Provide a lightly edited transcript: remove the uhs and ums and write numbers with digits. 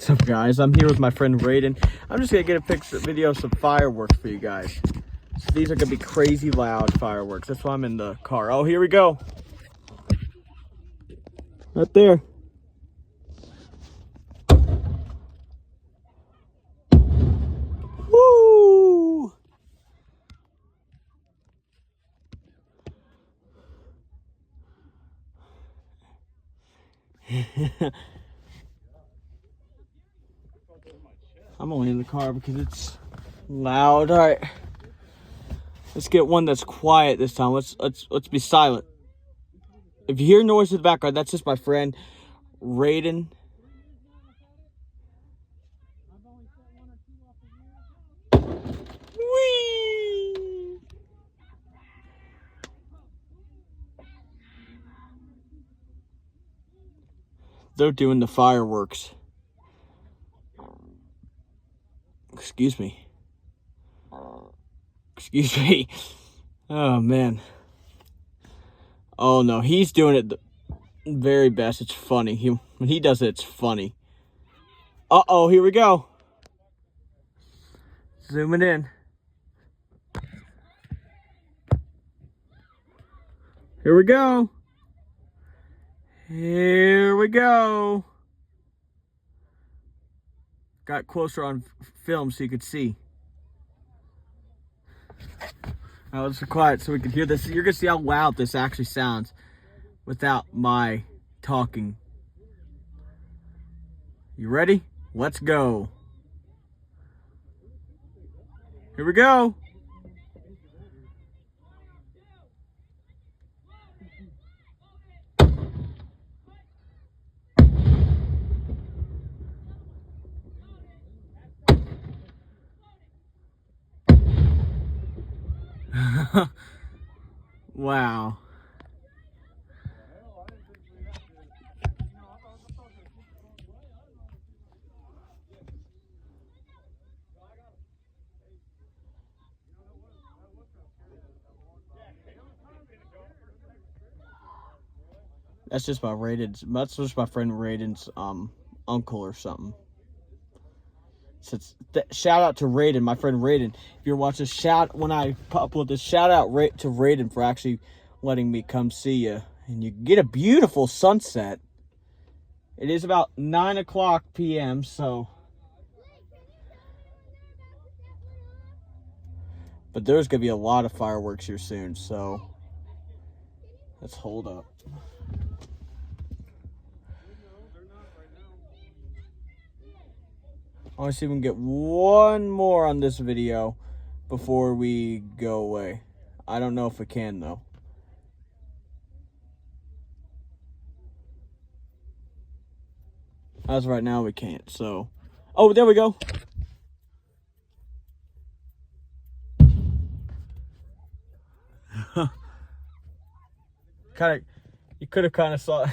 What's up, guys? I'm here with my friend Raiden. I'm just gonna get a picture video of some fireworks for you guys. So these are gonna be crazy loud fireworks. That's why I'm in the car. Oh, here we go. Right there. Woo! I'm only in the car because it's loud. All right, let's get one that's quiet this time. Let's be silent. If you hear noise in the background, that's just my friend Raiden. Whee! They're doing the fireworks. Excuse me. Excuse me. Oh, man. Oh, no. He's doing it the very best. It's funny. When he does it, it's funny. Uh-oh, here we go. Zooming in. Here we go. Here we go. Got closer on film so you could see. Now let's be quiet so we can hear this. You're going to see how loud this actually sounds without my talking. You ready? Let's go. Here we go. Wow. That's just my That's just my friend Raiden's uncle or something. So shout out to Raiden, my friend Raiden. If you're watching, when I upload this, shout out to Raiden for actually letting me come see you, and you get a beautiful sunset. It is about 9:00 p.m. So, but there's gonna be a lot of fireworks here soon. So let's hold up. I want to see if we can get one more on this video before we go away. I don't know if we can, though. As of right now, we can't, so... Oh, there we go. You could have kind of saw...